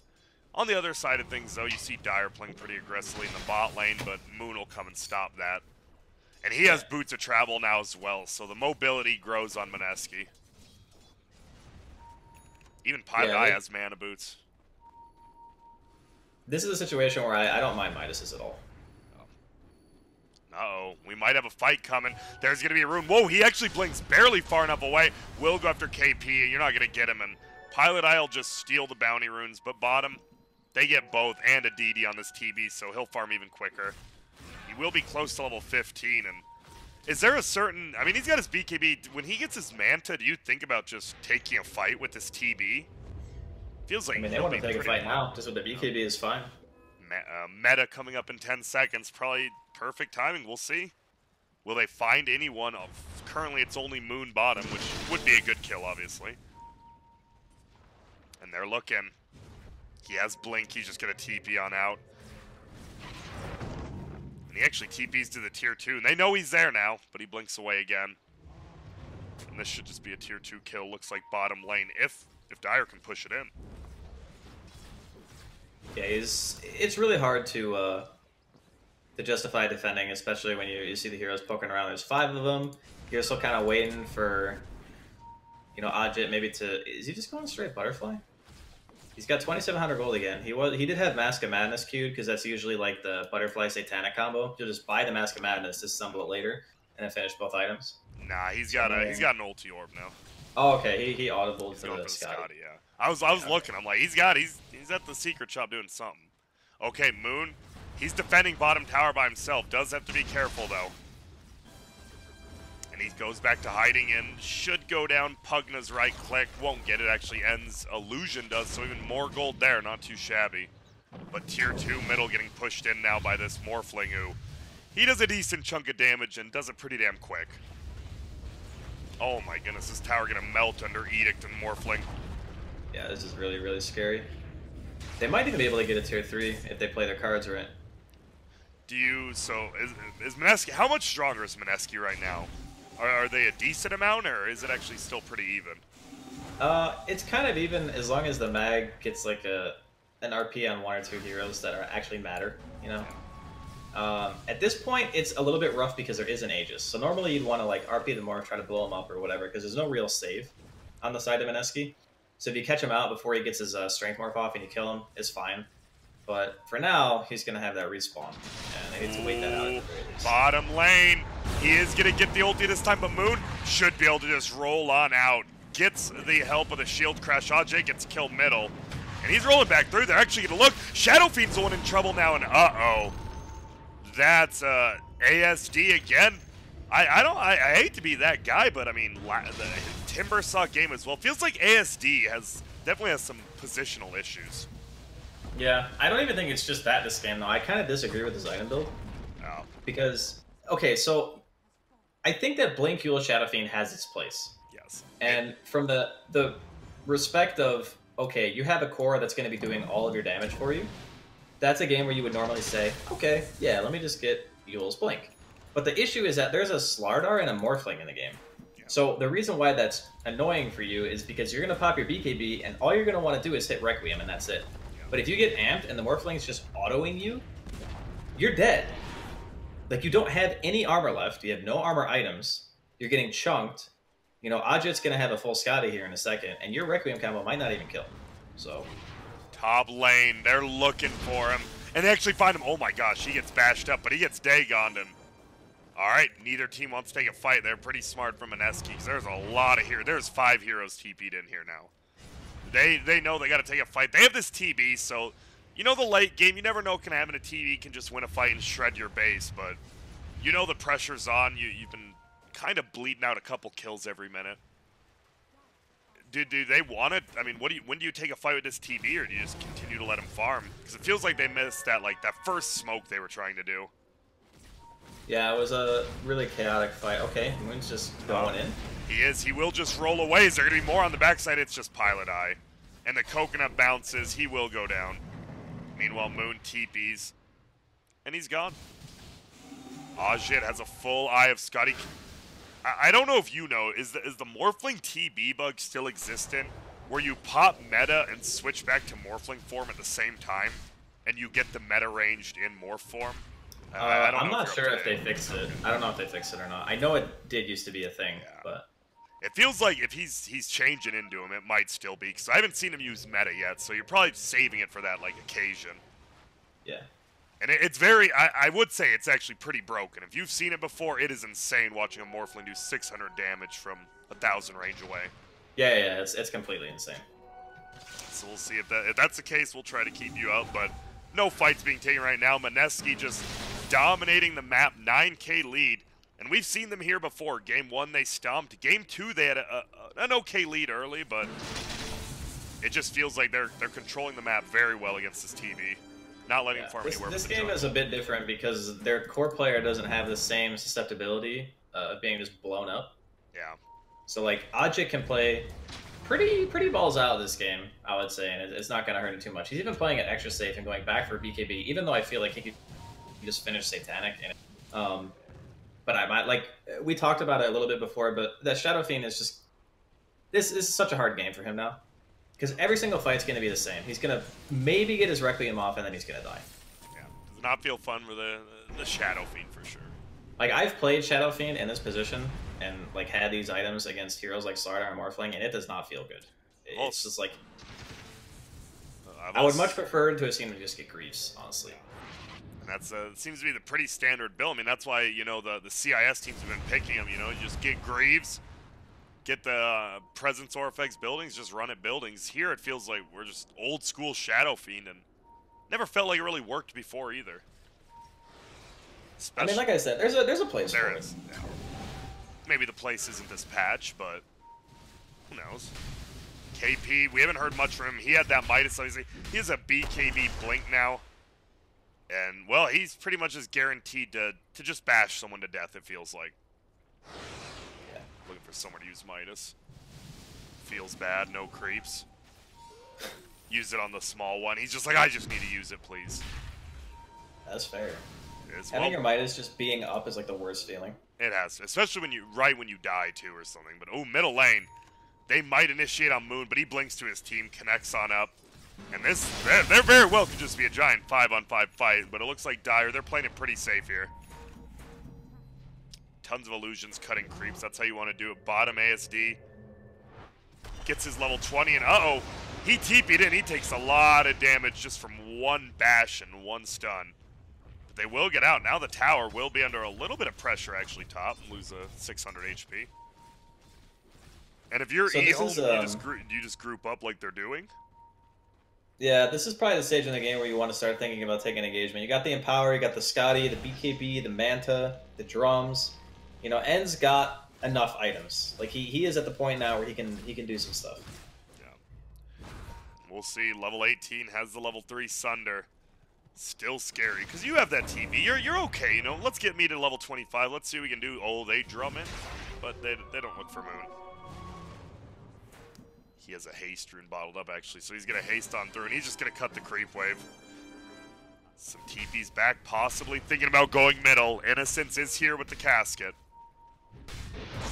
on the other side of things, though, you see Dire playing pretty aggressively in the bot lane, but Moon will come and stop that. And he has boots of travel now as well, so the mobility grows on Mineski. Even Pi has mana boots. This is a situation where I don't mind Midases at all. Uh-oh, we might have a fight coming. There's going to be a rune. Whoa, he actually blinks barely far enough away. Will go after KP, and you're not going to get him. And Pilot Eye will just steal the bounty runes. But bottom, they get both and a DD on this TB, so he'll farm even quicker. He will be close to level 15. And is there a certain... I mean, he's got his BKB. When he gets his Manta, do you think about just taking a fight with this TB? Feels like... I mean, they want to take a fight now. Just with the BKB is fine. Meta coming up in 10 seconds. Probably perfect timing. We'll see. Will they find anyone? Currently, it's only Moon bottom, which would be a good kill, obviously. And they're looking. He has Blink. He's just going to TP on out. And he actually TPs to the tier 2. And they know he's there now, but he blinks away again. And this should just be a tier 2 kill. Looks like bottom lane if Dire can push it in. Yeah, it's really hard to justify defending, especially when you see the heroes poking around. There's 5 of them. You're still kind of waiting for, Ajit maybe to... Is he just going straight butterfly? He's got 2,700 gold again. He did have Mask of Madness queued because that's usually like the butterfly satanic combo. You'll just buy the Mask of Madness, disassemble it later, and then finish both items. Nah, he's got an ulti orb now. Oh, okay. He audible for the Scotty. Yeah. I was looking. I'm like, he's at the secret shop doing something. Okay, Moon. He's defending bottom tower by himself. Does have to be careful though. And he goes back to hiding and should go down. Pugna's right click won't get it. Actually ends. Illusion does, so even more gold there. Not too shabby. But tier 2 middle getting pushed in now by this Morphling who he does a decent chunk of damage and does it pretty damn quick. Oh my goodness, this tower gonna melt under Edict and Morphling. Yeah, this is really, really scary. They might even be able to get a tier 3 if they play their cards right. Is Mineski, how much stronger is Mineski right now? Are they a decent amount, or is it actually still pretty even? It's kind of even as long as the mag gets like an RP on 1 or 2 heroes that actually matter, At this point, it's a little bit rough because there is an Aegis. So normally you'd want to like RP the morph, try to blow him up or whatever, because there's no real save on the side of Mineski. So if you catch him out before he gets his strength morph off and you kill him, it's fine. But for now, he's going to have that respawn. And they need to wait that out at the very least. Bottom lane. He is going to get the ulti this time, but Moon should be able to just roll on out. Gets the help of the shield crash. Ajay gets killed middle. And he's rolling back through. They're actually going to look. Shadow Fiend's the one in trouble now, and uh-oh. That's ASD again. I hate to be that guy, but I mean, the Timber saw game as well. Feels like ASD definitely has some positional issues. Yeah, I don't even think it's just that this game, though. I kind of disagree with this item build. Oh. Because, okay, so I think that Blink Fuel Shadow Fiend has its place. Yes. And from the respect of, okay, you have a core that's going to be doing all of your damage for you, that's a game where you would normally say, okay, yeah, let me just get Yule's Blink. But the issue is that there's a Slardar and a Morphling in the game. Yeah. So the reason why that's annoying for you is because you're going to pop your BKB, and all you're going to want to do is hit Requiem, and that's it. But if you get amped and the Morphling's just autoing you, you're dead. Like, you don't have any armor left. You have no armor items. You're getting chunked. Ajit's going to have a full Scotty here in a second, and your Requiem combo might not even kill. So, top lane, they're looking for him. And they actually find him. Oh my gosh, he gets bashed up, but he gets Dagoned. And All right, neither team wants to take a fight. They're pretty smart from Mineski because there's a lot of heroes. There's 5 heroes TP'd in here now. They know they got to take a fight. They have this TB, so you know the late game. You never know what can happen. A TB can just win a fight and shred your base, but you know the pressure's on. You've been kind of bleeding out a couple kills every minute. Do they want it? I mean, when do you take a fight with this TB, or do you just continue to let him farm? Because it feels like they missed that first smoke they were trying to do. Yeah, it was a really chaotic fight. Okay, Moon's just going in. He is. He will just roll away. Is there going to be more on the backside? It's just Pilot Eye. And the coconut bounces. He will go down. Meanwhile, Moon TPs. And he's gone. Ajit has a full Eye of Scotty. I don't know if you know, is the Morphling TB bug still existent? Where you pop meta and switch back to Morphling form at the same time? And you get the meta ranged in Morph form? I'm not sure if they fixed it. I don't know if they fixed it or not. I know it did used to be a thing, but it feels like if he's changing into him, it might still be. Because I haven't seen him use meta yet, so you're probably saving it for that occasion. Yeah. And it's very, I would say it's actually pretty broken. If you've seen it before, it is insane watching a Morphling do 600 damage from 1,000 range away. Yeah, it's completely insane. So we'll see if that's the case. We'll try to keep you out, but no fights being taken right now. Mineski just dominating the map, 9K lead. And we've seen them here before. Game 1, they stomped. Game 2, they had an okay lead early, but it just feels like they're controlling the map very well against this TV. Not letting him farm anywhere. This game is a bit different because their core player doesn't have the same susceptibility of being just blown up. Yeah. So, Ajit can play pretty balls out of this game, I would say, and it's not going to hurt him too much. He's even playing it extra safe and going back for BKB, even though I feel like he could just finish Satanic in it. But I might, we talked about it a little bit before, but that Shadow Fiend is just, this is such a hard game for him now. Because every single fight's going to be the same. He's going to maybe get his Requiem off, and then he's going to die. Yeah, does not feel fun for the Shadow Fiend, for sure. I've played Shadow Fiend in this position, and, had these items against heroes like Slardar and Morphling, and it does not feel good. It's just, I would much prefer to have seen him just get Greaves, honestly. And that's seems to be the pretty standard build. I mean, that's why, the CIS teams have been picking him, you just get Greaves, get the Presence Orphex buildings, just run at buildings. Here it feels like we're just old school Shadow Fiend, and never felt like it really worked before either. I mean, like I said, there's a place for it. Yeah. Maybe the place isn't this patch, but who knows? KP, we haven't heard much from him. He had that Midas, obviously. He has a BKB Blink now. And, well, he's pretty much just guaranteed to just bash someone to death, it feels like. Yeah. Looking for someone to use Midas. Feels bad, no creeps. Use it on the small one. He's just like, I just need to use it, please. That's fair. Having your Midas just being up is the worst feeling. It has, especially when you die too or something. But middle lane, they might initiate on Moon, but he blinks to his team, connects on up, and they're very well could just be a giant 5-on-5 fight. But it looks like Dire, they're playing it pretty safe here. Tons of illusions, cutting creeps. That's how you want to do it. Bottom ASD gets his level 20, and he TP'd in. He takes a lot of damage just from one bash and one stun. They will get out. Now the tower will be under a little bit of pressure, actually, top, and lose a 600 HP. And if you're Ehome, you just group up like they're doing? Yeah, this is probably the stage in the game where you want to start thinking about taking engagement. You got the Empower, you got the Scotty, the BKB, the Manta, the drums. En's got enough items. He is at the point now where he can do some stuff. Yeah. We'll see. Level 18 has the level 3 Sunder. Still scary, because you have that TV. You're okay, Let's get me to level 25. Let's see what we can do. Oh, they drum it, but they don't look for Moon. He has a haste rune bottled up, actually, so he's going to haste on through, and he's just going to cut the creep wave. Some TP's back, possibly thinking about going middle. Innocence is here with the casket.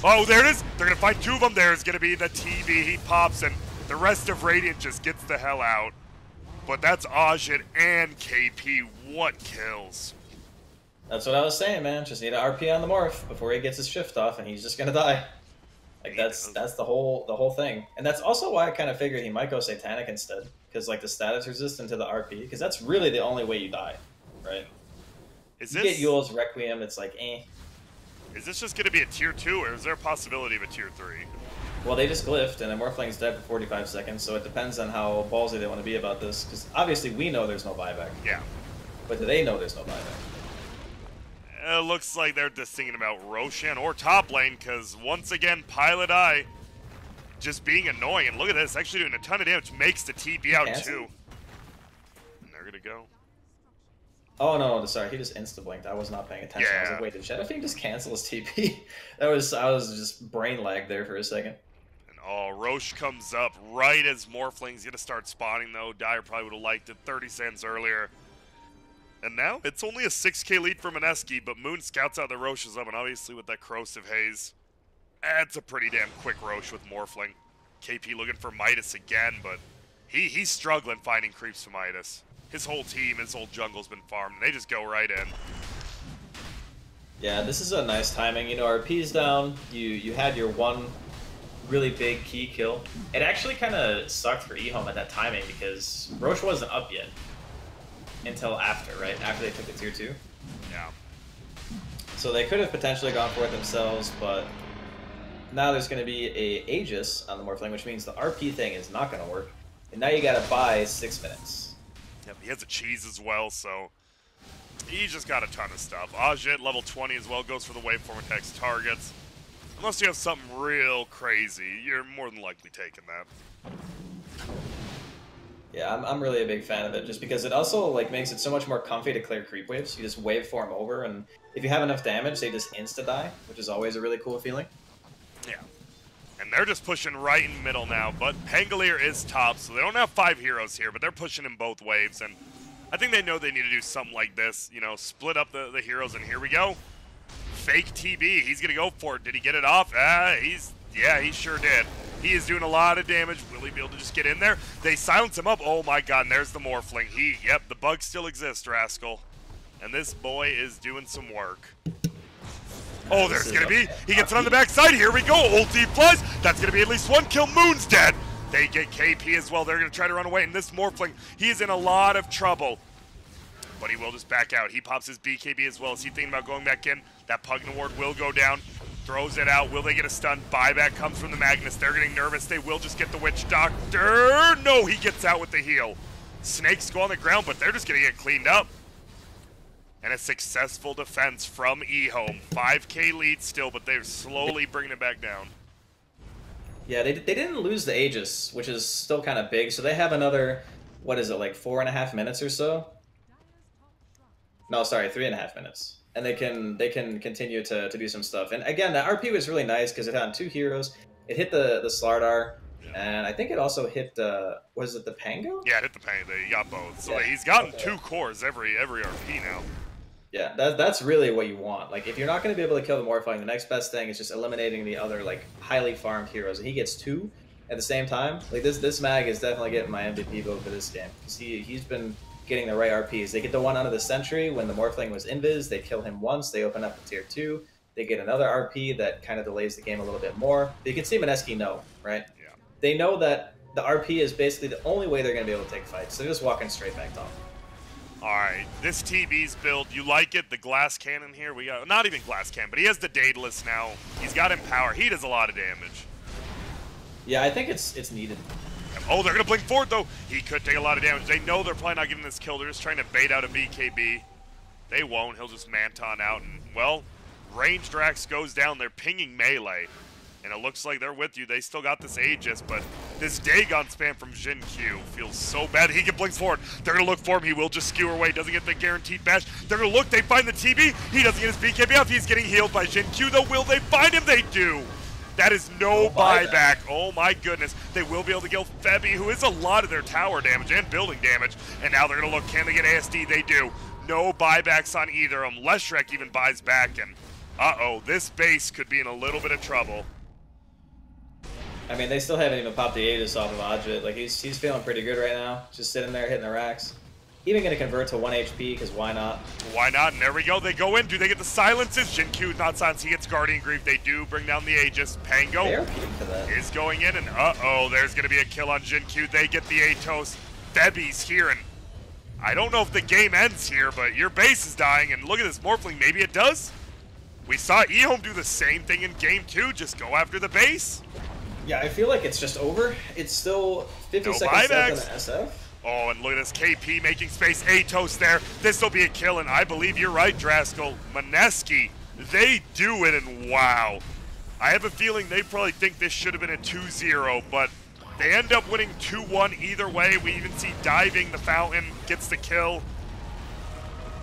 Oh, there it is. They're going to find 2 of them. There's going to be the TV. He pops, and the rest of Radiant just gets the hell out. But that's Ajit and KP. What kills? That's what I was saying, man. Just need an RP on the Morph before he gets his shift off, and he's just going to die. That's the whole thing. And that's also why I kind of figured he might go Satanic instead. Because, the status resistant to the RP. Because that's really the only way you die, right? You get Yule's Requiem, it's eh. Is this just going to be a tier 2, or is there a possibility of a tier 3? Well, they just glyphed, and then Morphling's dead for 45 seconds, so it depends on how ballsy they want to be about this, because obviously we know there's no buyback. Yeah. But do they know there's no buyback? It looks like they're just thinking about Roshan or top lane, because once again, Pilot Eye just being annoying. And look at this, actually doing a ton of damage, makes the TP out too. And they're going to go. Oh no, sorry, he just insta-blinked. I was not paying attention. Yeah. I was like, wait, did Shadowfiend just cancel his TP? I was just brain lagged there for a second. Oh, Roche comes up right as Morphling's going to start spawning, though. Dyer probably would have liked it 30 seconds earlier. And now it's only a 6k lead for Mineski, but Moon scouts out the Roche's up, and obviously with that corrosive haze, that's a pretty damn quick Roche with Morphling. KP looking for Midas again, but he's struggling finding creeps for Midas. His whole team, his whole jungle's been farmed, and they just go right in. Yeah, this is a nice timing. You know, RP's down, you had your one really big key kill. It actually kind of sucked for Ehome at that timing because Roche wasn't up yet until after, right? After they took the tier 2. Yeah. So they could have potentially gone for it themselves, but now there's going to be a Aegis on the Morphling, which means the RP thing is not going to work. And now you got to buy 6 minutes. Yep, he has a cheese as well, so he's just got a ton of stuff. Ajit, level 20 as well, goes for the waveform attacks targets. Unless you have something real crazy, you're more than likely taking that. Yeah, I'm really a big fan of it, just because it also like makes it so much more comfy to clear creep waves. You just waveform over, and if you have enough damage, they just insta-die, which is always a really cool feeling. Yeah. And they're just pushing right in the middle now, but Pangolier is top, so they don't have 5 heroes here, but they're pushing in both waves, and I think they know they need to do something like this, you know, split up the heroes, and here we go. Fake TB, he's gonna go for it. Did he get it off? Yeah, he sure did. He is doing a lot of damage. Will he be able to just get in there? They silence him up. Oh my god, and there's the Morphling. Yep, the bug still exists, Rascal. And this boy is doing some work. Oh, there's gonna be, he gets it on the backside. Here we go, ulti flies. That's gonna be at least 1 kill. Moon's dead. They get KP as well. They're gonna try to run away, and this Morphling, he is in a lot of trouble. But he will just back out. He pops his BKB as well. Is he thinking about going back in? That Pugna ward will go down. Throws it out. Will they get a stun? Buyback comes from the Magnus. They're getting nervous. They will just get the Witch Doctor. No, he gets out with the heal. Snakes go on the ground, but they're just going to get cleaned up. And a successful defense from Ehome. 5k lead still, but they're slowly bringing it back down. Yeah, they didn't lose the Aegis, which is still kind of big. So they have another, what is it, like 4.5 minutes or so? No, sorry, 3.5 minutes. And they can continue to do some stuff. And again, the RP was really nice because it had 2 heroes. It hit the Slardar, and I think it also hit was it the Pango? Yeah, it hit the Pango. He got both. So yeah. He's gotten 2 cores every RP now. Yeah, that's really what you want. Like, if you're not going to be able to kill the Morphling, the next best thing is just eliminating the other like highly farmed heroes. And he gets 2 at the same time. Like this mag is definitely getting my MVP vote for this game because he's been getting the right RPs. They get the one onto the Sentry when the Morphling was invis. They kill him once. They open up the tier 2. They get another RP that kind of delays the game a little bit more. But you can see Mineski know, right? Yeah. They know that the RP is basically the only way they're going to be able to take fights. So they're just walking straight back top. All right, this TB's build, you like it? The glass cannon here, we got, not even glass cannon, but he has the Daedalus now. He's got Empower. He does a lot of damage. Yeah, I think it's needed. Oh, they're going to blink forward, though. He could take a lot of damage. They know they're probably not getting this kill. They're just trying to bait out a BKB. They won't. He'll just Manton out. And, well, ranged Drax goes down. They're pinging melee. And it looks like they're with you. They still got this Aegis, but this Dagon spam from Jin Q feels so bad. He can blink forward. They're going to look for him. He will just skewer away. Doesn't get the guaranteed bash. They're going to look. They find the TB. He doesn't get his BKB off. He's getting healed by Jin Q, though. Will they find him? They do. That is no buyback. Oh my goodness. They will be able to kill Febby, who is a lot of their tower damage and building damage. And now they're going to look, can they get ASD? They do. No buybacks on either of them. Leshrek even buys back, and uh-oh, this base could be in a little bit of trouble. I mean, they still haven't even popped the Aegis off of Ajit. Like, he's feeling pretty good right now. Just sitting there hitting the racks. Even going to convert to 1 HP, because why not? Why not? And there we go. They go in. Do they get the silences? Jin Q not silenced. He gets Guardian Grief. They do bring down the Aegis. Pango is going in, and uh-oh, there's going to be a kill on Jin Q. They get the Atos. Febby's here, and I don't know if the game ends here, but your base is dying, and look at this Morphling. Maybe it does? We saw Ehome do the same thing in game 2, just go after the base. Yeah, I feel like it's just over. It's still 50 No seconds left on buybacks. the SF. Oh, and look at this KP making space. Atos there. This will be a kill, and I believe you're right, Draskell. Mineski, they do it, and wow. I have a feeling they probably think this should have been a 2-0, but they end up winning 2-1 either way. We even see Diving the Fountain gets the kill.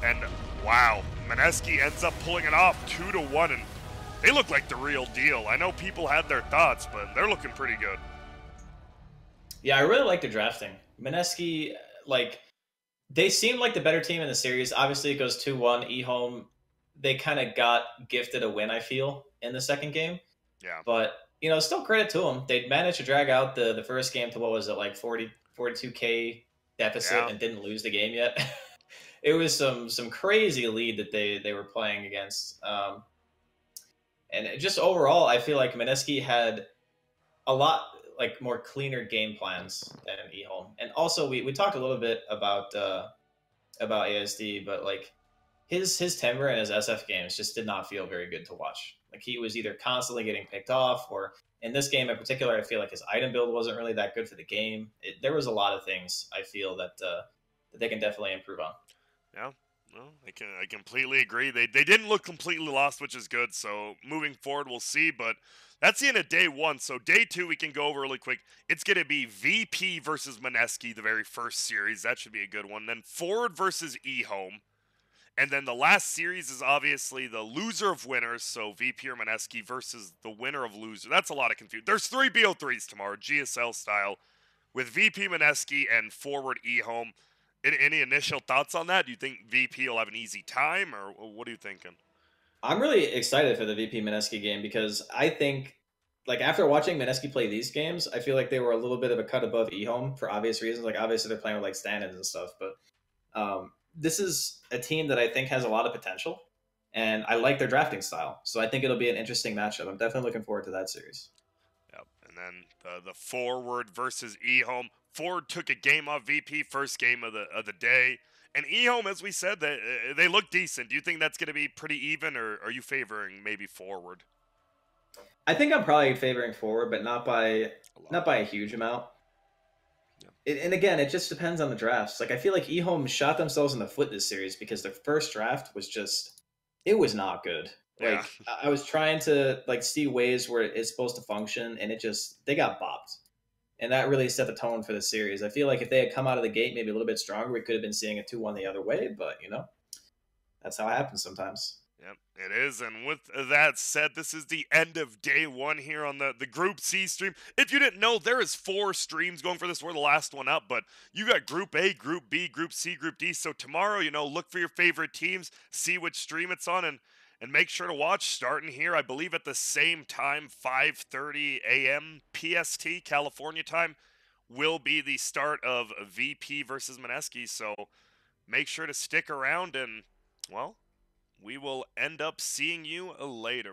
And wow, Mineski ends up pulling it off 2-1, and they look like the real deal. I know people had their thoughts, but they're looking pretty good. Yeah, I really like the drafting. Mineski, like, they seem like the better team in the series. Obviously, it goes 2-1. Ehome, they kind of got gifted a win, I feel, in the second game. Yeah. But, still credit to them. They managed to drag out the first game to, what was it, like 42K deficit and didn't lose the game yet. It was some crazy lead that they were playing against. And just overall, I feel like Mineski had a lot more cleaner game plans than Ehome. And also, we talked a little bit about ASD, but like his timber and his SF games just did not feel very good to watch. Like he was either constantly getting picked off, or in this game in particular, I feel like his item build wasn't really that good for the game. There was a lot of things I feel that they can definitely improve on. Yeah. No, I completely agree. They didn't look completely lost, which is good. So moving forward, we'll see. But that's the end of day 1. So day 2, we can go over really quick. It's going to be VP versus Mineski, the very first series. That should be a good one. Then Forward versus Ehome. And then the last series is obviously the loser of winners. So VP or Mineski versus the winner of loser. That's a lot of confusion. There's 3 BO3s tomorrow, GSL style, with VP Mineski and Forward Ehome. Any initial thoughts on that? Do you think VP will have an easy time, or what are you thinking? I'm really excited for the VP Mineski game because I think, like, after watching Mineski play these games, I feel like they were a little bit of a cut above Ehome for obvious reasons. Like, obviously they're playing with like stand-ins and stuff, but this is a team that I think has a lot of potential, and I like their drafting style. So I think it'll be an interesting matchup. I'm definitely looking forward to that series. Yep. And then the Forward versus Ehome. Ford took a game off VP, first game of the day. And Ehome, as we said, they look decent. Do you think that's going to be pretty even, or are you favoring maybe Forward? I think I'm probably favoring Forward, but not by a huge amount. Yeah. And again, it just depends on the drafts. Like I feel like Ehome shot themselves in the foot this series because their first draft was it was not good. Like I was trying to see ways where it's supposed to function, and they got bopped. And that really set the tone for the series. I feel like if they had come out of the gate maybe a little bit stronger, we could have been seeing a 2-1 the other way. But, that's how it happens sometimes. Yep, it is. And with that said, this is the end of day 1 here on the Group C stream. If you didn't know, there is 4 streams going for this. We're the last one up. But you got Group A, Group B, Group C, Group D. So tomorrow, look for your favorite teams, see which stream it's on, and make sure to watch starting here, I believe at the same time, 5:30 a.m. PST, California time, will be the start of VP versus Mineski. So make sure to stick around and, well, we will end up seeing you later.